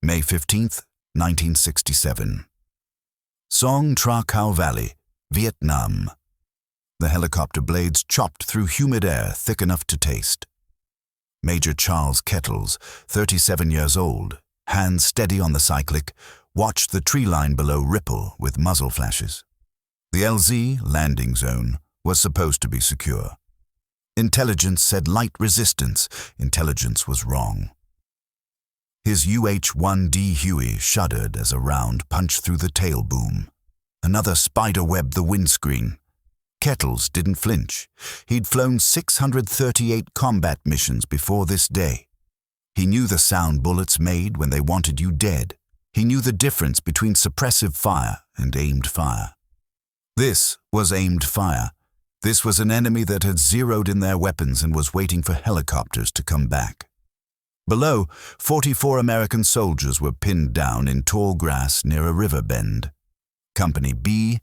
May 15, 1967. Song Tra Khao Valley, Vietnam. The helicopter blades chopped through humid air thick enough to taste. Major Charles Kettles, 37 years old, hands steady on the cyclic, watched the tree line below ripple with muzzle flashes. The LZ landing zone was supposed to be secure. Intelligence said light resistance. Intelligence was wrong. His UH-1D Huey shuddered as a round punched through the tail boom. Another spider webbed the windscreen. Kettles didn't flinch. He'd flown 638 combat missions before this day. He knew the sound bullets made when they wanted you dead. He knew the difference between suppressive fire and aimed fire. This was aimed fire. This was an enemy that had zeroed in their weapons and was waiting for helicopters to come back. Below, 44 American soldiers were pinned down in tall grass near a river bend. Company B,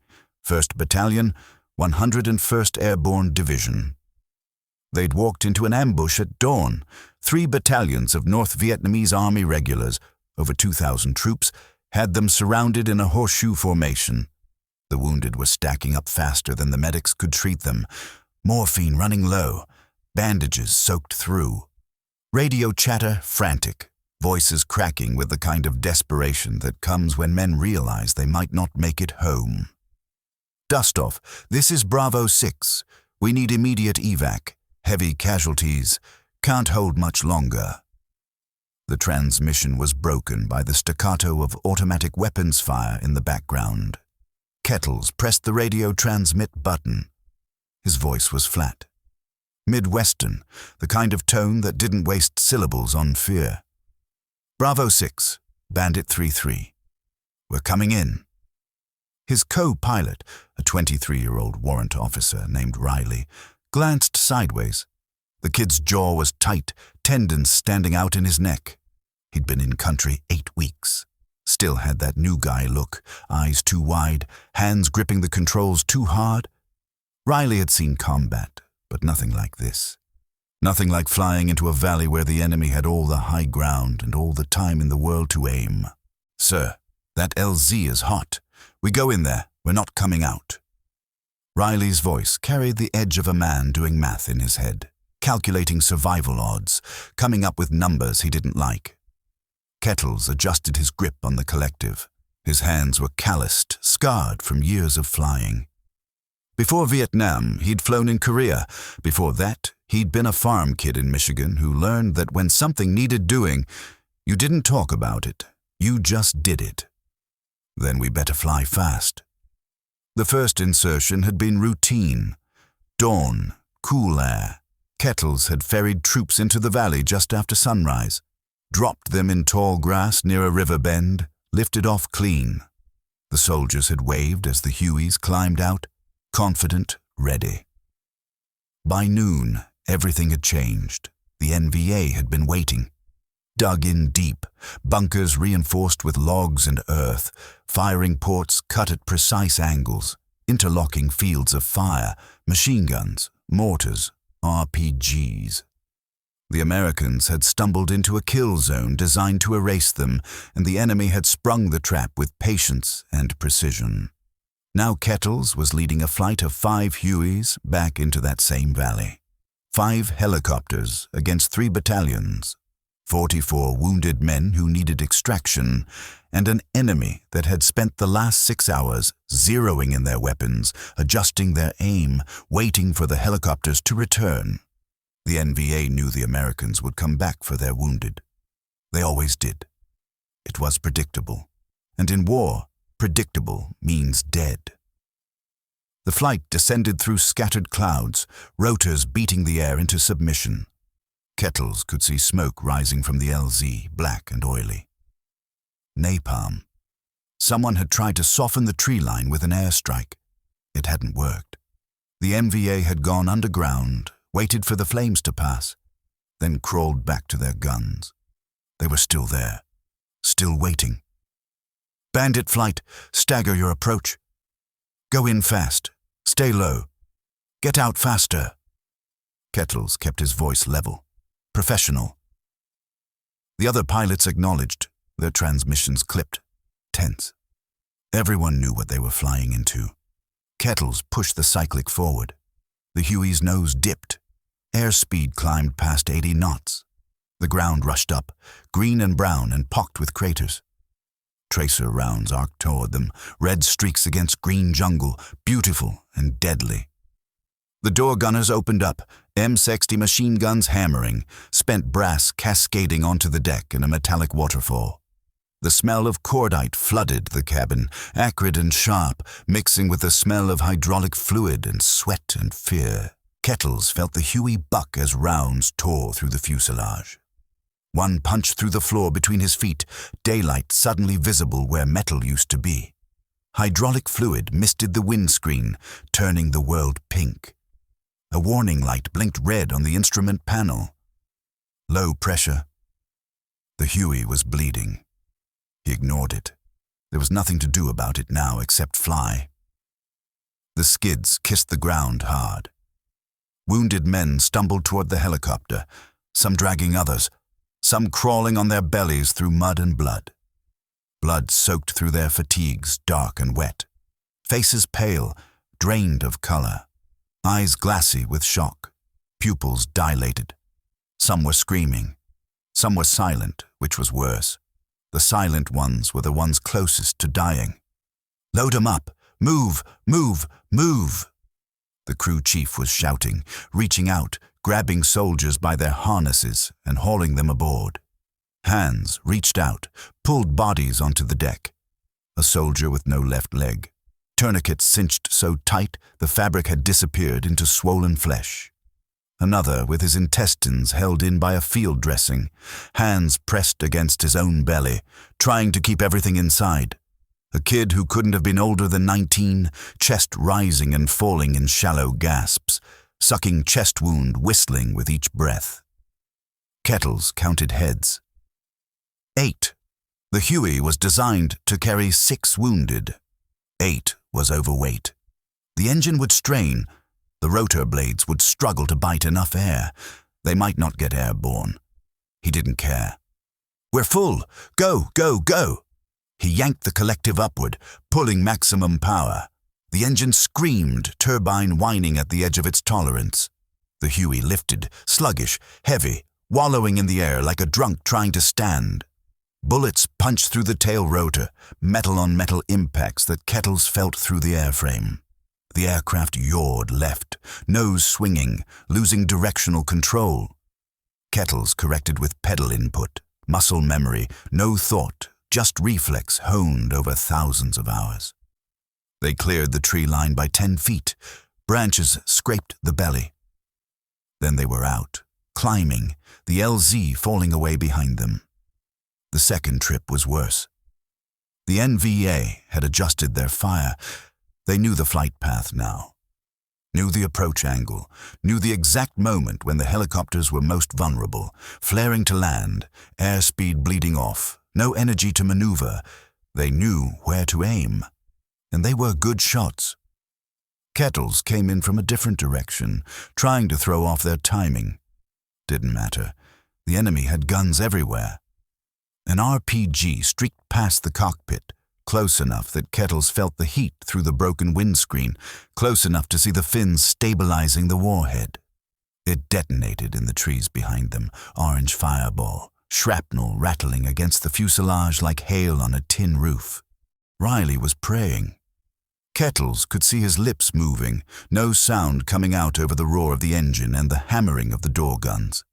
1st Battalion, 101st Airborne Division. They'd walked into an ambush at dawn. 3 battalions of North Vietnamese Army regulars, over 2,000 troops, had them surrounded in a horseshoe formation. The wounded were stacking up faster than the medics could treat them. Morphine running low, bandages soaked through. Radio chatter frantic, voices cracking with the kind of desperation that comes when men realize they might not make it home. Dust off, this is Bravo 6. We need immediate evac. Heavy casualties. Can't hold much longer. The transmission was broken by the staccato of automatic weapons fire in the background. Kettles pressed the radio transmit button. His voice was flat. Midwestern, the kind of tone that didn't waste syllables on fear. Bravo 6, Bandit 3-3. We're coming in. His co-pilot, a 23-year-old warrant officer named Riley, glanced sideways. The kid's jaw was tight, tendons standing out in his neck. He'd been in country 8 weeks. Still had that new guy look, eyes too wide, hands gripping the controls too hard. Riley had seen combat, but nothing like this. Nothing like flying into a valley where the enemy had all the high ground and all the time in the world to aim. Sir, that LZ is hot. We go in there, we're not coming out. Riley's voice carried the edge of a man doing math in his head, calculating survival odds, coming up with numbers he didn't like. Kettles adjusted his grip on the collective. His hands were calloused, scarred from years of flying. Before Vietnam, he'd flown in Korea. Before that, he'd been a farm kid in Michigan who learned that when something needed doing, you didn't talk about it, you just did it. Then we better fly fast. The first insertion had been routine. Dawn, cool air. Kettles had ferried troops into the valley just after sunrise, dropped them in tall grass near a river bend, lifted off clean. The soldiers had waved as the Hueys climbed out, confident, ready. By noon, everything had changed. The NVA had been waiting. Dug in deep, bunkers reinforced with logs and earth, firing ports cut at precise angles, interlocking fields of fire, machine guns, mortars, RPGs. The Americans had stumbled into a kill zone designed to erase them, and the enemy had sprung the trap with patience and precision. Now Kettles was leading a flight of 5 Hueys back into that same valley. 5 helicopters against 3 battalions. 44 wounded men who needed extraction, and an enemy that had spent the last 6 hours zeroing in their weapons, adjusting their aim, waiting for the helicopters to return. The NVA knew the Americans would come back for their wounded. They always did. It was predictable. And in war, predictable means dead. The flight descended through scattered clouds, rotors beating the air into submission. Kettles could see smoke rising from the LZ, black and oily. Napalm. Someone had tried to soften the tree line with an airstrike. It hadn't worked. The MVA had gone underground, waited for the flames to pass, then crawled back to their guns. They were still there, still waiting. Bandit flight, stagger your approach. Go in fast, stay low. Get out faster. Kettles kept his voice level. Professional. The other pilots acknowledged, their transmissions clipped, tense. Everyone knew what they were flying into. Kettles pushed the cyclic forward. The Huey's nose dipped. Airspeed climbed past 80 knots. The ground rushed up, green and brown and pocked with craters. Tracer rounds arced toward them, red streaks against green jungle, beautiful and deadly. The door gunners opened up, M60 machine guns hammering, spent brass cascading onto the deck in a metallic waterfall. The smell of cordite flooded the cabin, acrid and sharp, mixing with the smell of hydraulic fluid and sweat and fear. Kettles felt the Huey buck as rounds tore through the fuselage. One punched through the floor between his feet, daylight suddenly visible where metal used to be. Hydraulic fluid misted the windscreen, turning the world pink. A warning light blinked red on the instrument panel. Low pressure. The Huey was bleeding. He ignored it. There was nothing to do about it now except fly. The skids kissed the ground hard. Wounded men stumbled toward the helicopter, some dragging others, some crawling on their bellies through mud and blood. Blood soaked through their fatigues, dark and wet. Faces pale, drained of color. Eyes glassy with shock. Pupils dilated. Some were screaming. Some were silent, which was worse. The silent ones were the ones closest to dying. "Load 'em up! Move! Move! Move!" The crew chief was shouting, reaching out, grabbing soldiers by their harnesses and hauling them aboard. Hands reached out, pulled bodies onto the deck. A soldier with no left leg. Tourniquets cinched so tight the fabric had disappeared into swollen flesh. Another with his intestines held in by a field dressing, hands pressed against his own belly, trying to keep everything inside. A kid who couldn't have been older than 19, chest rising and falling in shallow gasps, sucking chest wound, whistling with each breath. Kettles counted heads. 8. The Huey was designed to carry 6 wounded. 8 was overweight. The engine would strain. The rotor blades would struggle to bite enough air. They might not get airborne. He didn't care. "We're full! Go, go, go!" He yanked the collective upward, pulling maximum power. The engine screamed, turbine whining at the edge of its tolerance. The Huey lifted, sluggish, heavy, wallowing in the air like a drunk trying to stand. Bullets punched through the tail rotor, metal-on-metal impacts that Kettles felt through the airframe. The aircraft yawed left, nose swinging, losing directional control. Kettles corrected with pedal input, muscle memory, no thought, just reflex honed over thousands of hours. They cleared the tree line by 10 feet. Branches scraped the belly. Then they were out, climbing, the LZ falling away behind them. The second trip was worse. The NVA had adjusted their fire. They knew the flight path now, knew the approach angle, knew the exact moment when the helicopters were most vulnerable, flaring to land, airspeed bleeding off, no energy to maneuver. They knew where to aim, and they were good shots. Kettles came in from a different direction, trying to throw off their timing. Didn't matter. The enemy had guns everywhere. An RPG streaked past the cockpit, close enough that Kettles felt the heat through the broken windscreen, close enough to see the fins stabilizing the warhead. It detonated in the trees behind them, orange fireball, shrapnel rattling against the fuselage like hail on a tin roof. Riley was praying. Kettles could see his lips moving, no sound coming out over the roar of the engine and the hammering of the door guns.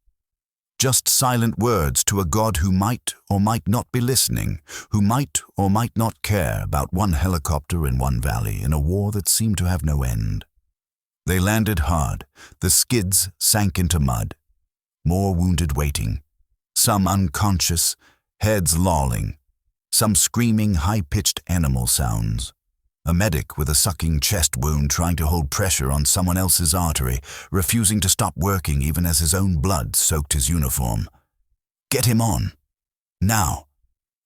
Just silent words to a God who might or might not be listening, who might or might not care about one helicopter in one valley in a war that seemed to have no end. They landed hard. The skids sank into mud. More wounded waiting. Some unconscious, heads lolling. Some screaming, high-pitched animal sounds. A medic with a sucking chest wound trying to hold pressure on someone else's artery, refusing to stop working even as his own blood soaked his uniform. "Get him on. Now."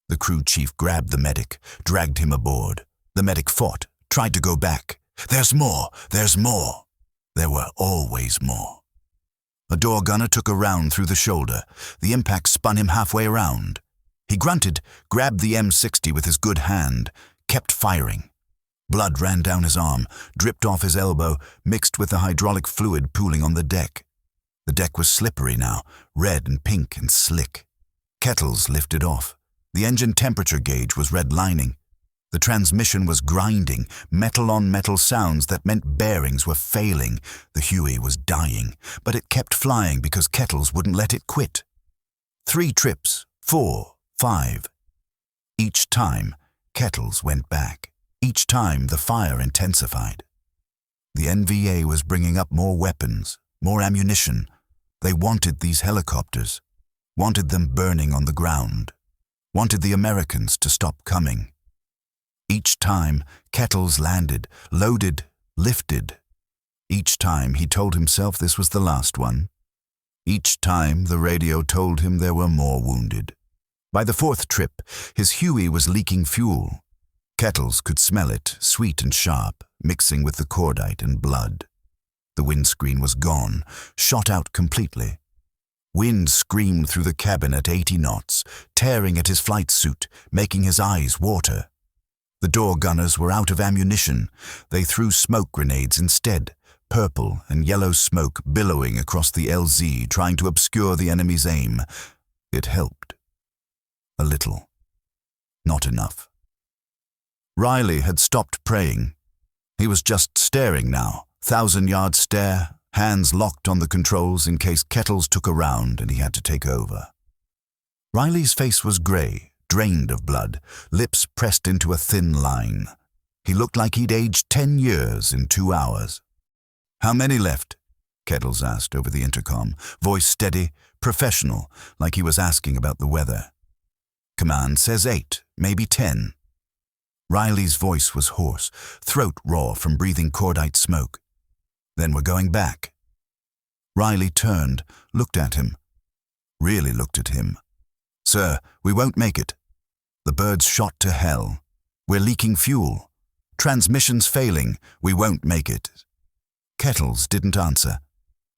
The crew chief grabbed the medic, dragged him aboard. The medic fought, tried to go back. "There's more! There's more!" There were always more. A door gunner took a round through the shoulder. The impact spun him halfway around. He grunted, grabbed the M60 with his good hand, kept firing. Blood ran down his arm, dripped off his elbow, mixed with the hydraulic fluid pooling on the deck. The deck was slippery now, red and pink and slick. Kettles lifted off. The engine temperature gauge was redlining. The transmission was grinding, metal-on-metal sounds that meant bearings were failing. The Huey was dying, but it kept flying because Kettles wouldn't let it quit. 3 trips, 4, 5. Each time, Kettles went back. Each time, the fire intensified. The NVA was bringing up more weapons, more ammunition. They wanted these helicopters, wanted them burning on the ground, wanted the Americans to stop coming. Each time, Kettles landed, loaded, lifted. Each time, he told himself this was the last one. Each time, the radio told him there were more wounded. By the 4th trip, his Huey was leaking fuel. Kettles could smell it, sweet and sharp, mixing with the cordite and blood. The windscreen was gone, shot out completely. Wind screamed through the cabin at 80 knots, tearing at his flight suit, making his eyes water. The door gunners were out of ammunition. They threw smoke grenades instead, purple and yellow smoke billowing across the LZ, trying to obscure the enemy's aim. It helped. A little. Not enough. Riley had stopped praying. He was just staring now, 1,000-yard stare, hands locked on the controls in case Kettles took a round and he had to take over. Riley's face was grey, drained of blood, lips pressed into a thin line. He looked like he'd aged 10 years in 2 hours. "How many left?" Kettles asked over the intercom, voice steady, professional, like he was asking about the weather. "Command says 8, maybe 10. Riley's voice was hoarse, throat raw from breathing cordite smoke. "Then we're going back." Riley turned, looked at him. Really looked at him. "Sir, we won't make it. The bird's shot to hell. We're leaking fuel. Transmission's failing. We won't make it." Kettles didn't answer.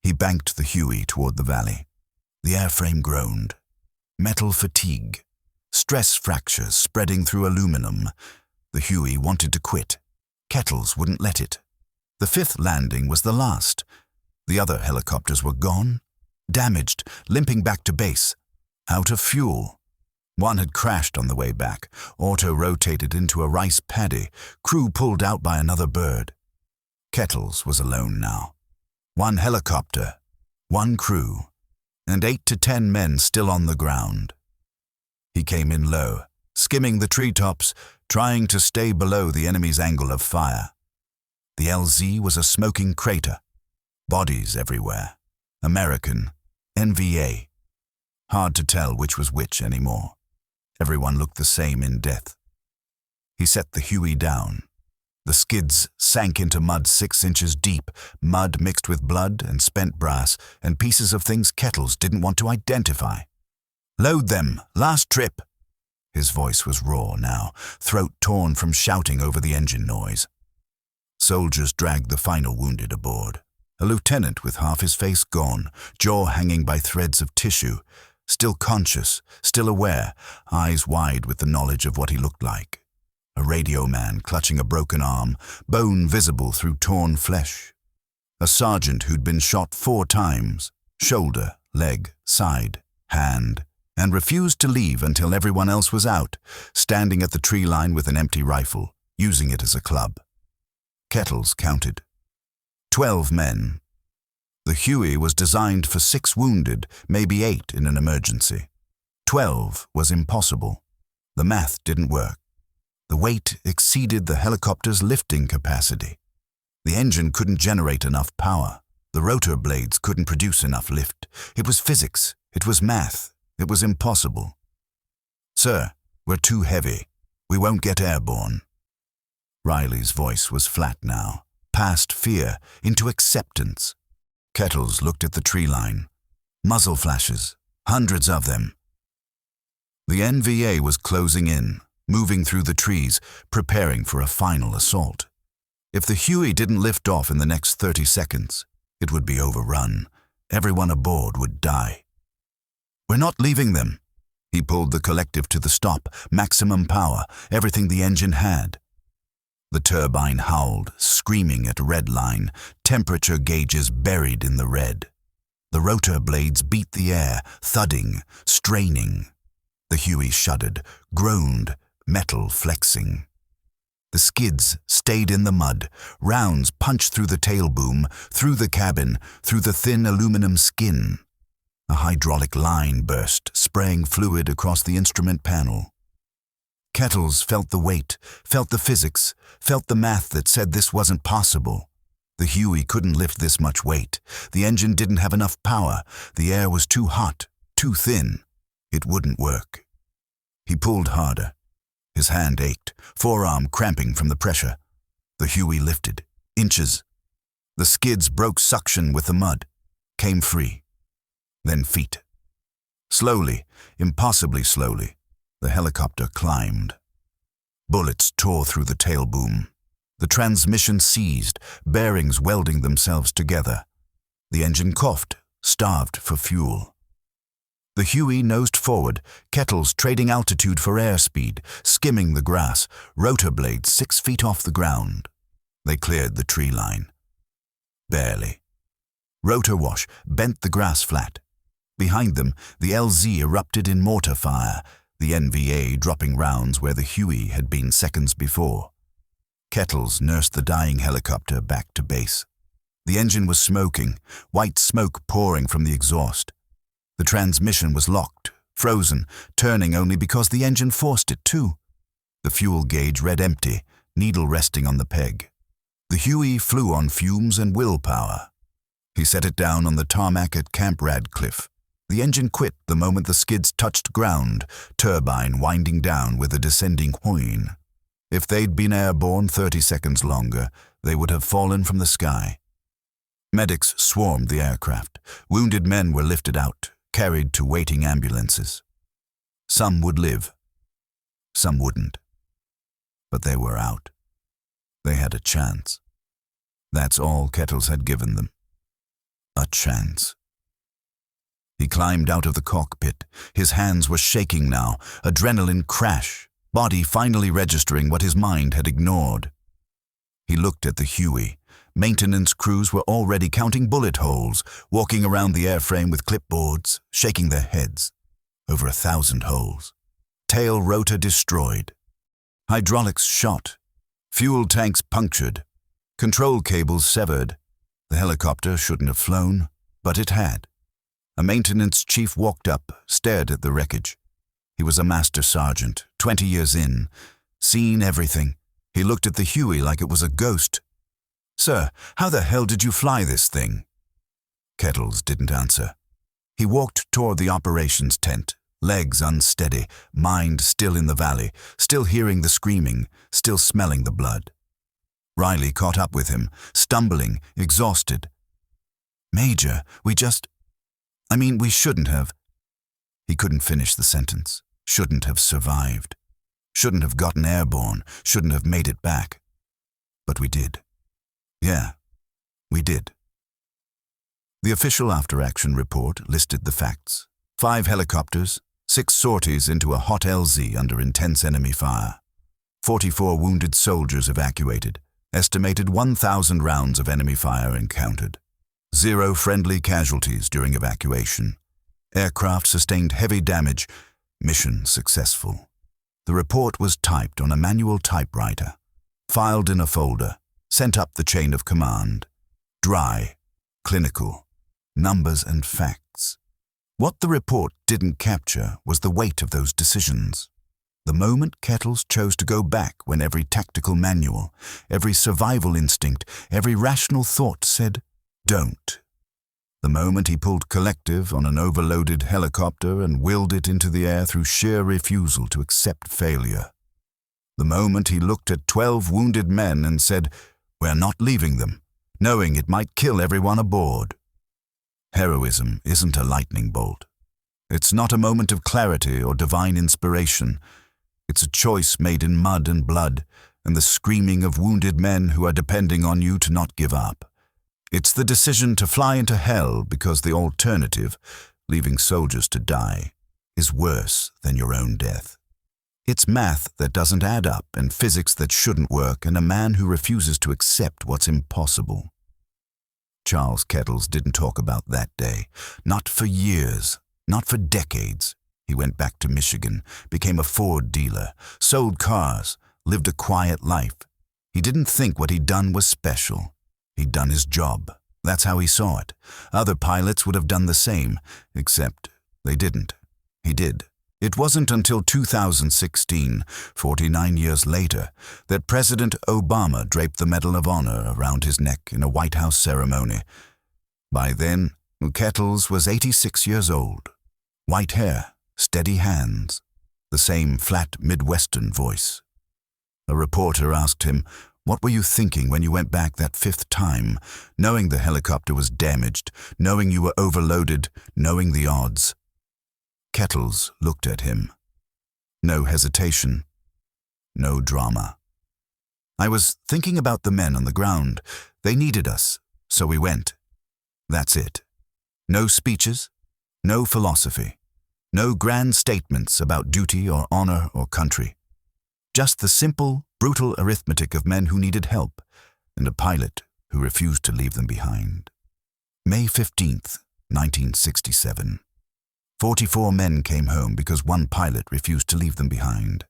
He banked the Huey toward the valley. The airframe groaned. Metal fatigue. Stress fractures spreading through aluminum. The Huey wanted to quit. Kettles wouldn't let it. The 5th landing was the last. The other helicopters were gone, damaged, limping back to base. Out of fuel. One had crashed on the way back, auto-rotated into a rice paddy, crew pulled out by another bird. Kettles was alone now. 1 helicopter, 1 crew, and 8 to 10 men still on the ground. He came in low, skimming the treetops, trying to stay below the enemy's angle of fire. The LZ was a smoking crater. Bodies everywhere. American, NVA. Hard to tell which was which anymore. Everyone looked the same in death. He set the Huey down. The skids sank into mud 6 inches deep, mud mixed with blood and spent brass and pieces of things Kettles didn't want to identify. "Load them! Last trip!" His voice was raw now, throat torn from shouting over the engine noise. Soldiers dragged the final wounded aboard. A lieutenant with half his face gone, jaw hanging by threads of tissue, still conscious, still aware, eyes wide with the knowledge of what he looked like. A radio man clutching a broken arm, bone visible through torn flesh. A sergeant who'd been shot 4 times, shoulder, leg, side, hand, and refused to leave until everyone else was out, standing at the tree line with an empty rifle, using it as a club. Kettles counted. 12 men. The Huey was designed for 6 wounded, maybe 8 in an emergency. 12 was impossible. The math didn't work. The weight exceeded the helicopter's lifting capacity. The engine couldn't generate enough power. The rotor blades couldn't produce enough lift. It was physics. It was math. It was impossible. "Sir, we're too heavy. We won't get airborne." Riley's voice was flat now, past fear, into acceptance. Kettles looked at the tree line. Muzzle flashes, hundreds of them. The NVA was closing in, moving through the trees, preparing for a final assault. If the Huey didn't lift off in the next 30 seconds, it would be overrun. Everyone aboard would die. "We're not leaving them." He pulled the collective to the stop, maximum power, everything the engine had. The turbine howled, screaming at red line, temperature gauges buried in the red. The rotor blades beat the air, thudding, straining. The Huey shuddered, groaned, metal flexing. The skids stayed in the mud. Rounds punched through the tail boom, through the cabin, through the thin aluminum skin. A hydraulic line burst, spraying fluid across the instrument panel. Kettles felt the weight, felt the physics, felt the math that said this wasn't possible. The Huey couldn't lift this much weight. The engine didn't have enough power. The air was too hot, too thin. It wouldn't work. He pulled harder. His hand ached, forearm cramping from the pressure. The Huey lifted, inches. The skids broke suction with the mud, came free. Then feet. Slowly, impossibly slowly, the helicopter climbed. Bullets tore through the tail boom. The transmission seized, bearings welding themselves together. The engine coughed, starved for fuel. The Huey nosed forward, Kettles trading altitude for airspeed, skimming the grass, rotor blades 6 feet off the ground. They cleared the tree line. Barely. Rotor wash bent the grass flat. Behind them, the LZ erupted in mortar fire, the NVA dropping rounds where the Huey had been seconds before. Kettles nursed the dying helicopter back to base. The engine was smoking, white smoke pouring from the exhaust. The transmission was locked, frozen, turning only because the engine forced it to. The fuel gauge read empty, needle resting on the peg. The Huey flew on fumes and willpower. He set it down on the tarmac at Camp Radcliffe. The engine quit the moment the skids touched ground, turbine winding down with a descending whine. If they'd been airborne 30 seconds longer, they would have fallen from the sky. Medics swarmed the aircraft. Wounded men were lifted out, carried to waiting ambulances. Some would live. Some wouldn't. But they were out. They had a chance. That's all Kettles had given them. A chance. He climbed out of the cockpit. His hands were shaking now, adrenaline crash, body finally registering what his mind had ignored. He looked at the Huey. Maintenance crews were already counting bullet holes, walking around the airframe with clipboards, shaking their heads. Over 1,000 holes. Tail rotor destroyed. Hydraulics shot. Fuel tanks punctured. Control cables severed. The helicopter shouldn't have flown, but it had. A maintenance chief walked up, stared at the wreckage. He was a master sergeant, 20 years in, seen everything. He looked at the Huey like it was a ghost. "Sir, how the hell did you fly this thing?" Kettles didn't answer. He walked toward the operations tent, legs unsteady, mind still in the valley, still hearing the screaming, still smelling the blood. Riley caught up with him, stumbling, exhausted. "Major, we shouldn't have." He couldn't finish the sentence. Shouldn't have survived. Shouldn't have gotten airborne. Shouldn't have made it back. But we did. Yeah, we did. The official after-action report listed the facts. 5 helicopters, 6 sorties into a hot LZ under intense enemy fire. 44 wounded soldiers evacuated. Estimated 1,000 rounds of enemy fire encountered. 0 friendly casualties during evacuation. Aircraft sustained heavy damage. Mission successful. The report was typed on a manual typewriter, filed in a folder, sent up the chain of command. Dry, clinical, numbers and facts. What the report didn't capture was the weight of those decisions. The moment Kettles chose to go back when every tactical manual, every survival instinct, every rational thought said, "Don't." The moment he pulled collective on an overloaded helicopter and willed it into the air through sheer refusal to accept failure. The moment he looked at 12 wounded men and said, "We're not leaving them," knowing it might kill everyone aboard. Heroism isn't a lightning bolt. It's not a moment of clarity or divine inspiration. It's a choice made in mud and blood and the screaming of wounded men who are depending on you to not give up. It's the decision to fly into hell because the alternative, leaving soldiers to die, is worse than your own death. It's math that doesn't add up and physics that shouldn't work and a man who refuses to accept what's impossible. Charles Kettles didn't talk about that day. Not for years, not for decades. He went back to Michigan, became a Ford dealer, sold cars, lived a quiet life. He didn't think what he'd done was special. He'd done his job. That's how he saw it. Other pilots would have done the same, except they didn't. He did. It wasn't until 2016, 49 years later, that President Obama draped the Medal of Honor around his neck in a White House ceremony. By then, Kettles was 86 years old. White hair, steady hands, the same flat Midwestern voice. A reporter asked him, "What were you thinking when you went back that 5th time, knowing the helicopter was damaged, knowing you were overloaded, knowing the odds?" Kettles looked at him. No hesitation. No drama. "I was thinking about the men on the ground. They needed us, so we went. That's it. No speeches, no philosophy, no grand statements about duty or honor or country. Just the simple, brutal arithmetic of men who needed help and a pilot who refused to leave them behind." May 15th, 1967. 44 men came home because one pilot refused to leave them behind.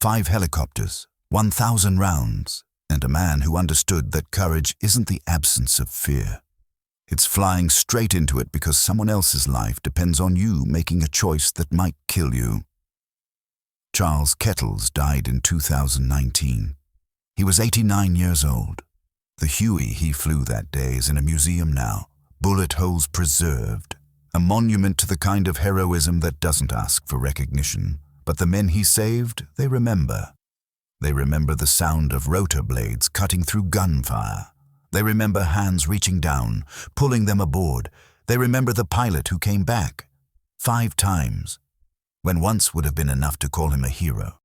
5 helicopters, 1,000 rounds, and a man who understood that courage isn't the absence of fear. It's flying straight into it because someone else's life depends on you making a choice that might kill you. Charles Kettles died in 2019. He was 89 years old. The Huey he flew that day is in a museum now, bullet holes preserved. A monument to the kind of heroism that doesn't ask for recognition. But the men he saved, they remember. They remember the sound of rotor blades cutting through gunfire. They remember hands reaching down, pulling them aboard. They remember the pilot who came back 5 times, when once would have been enough to call him a hero.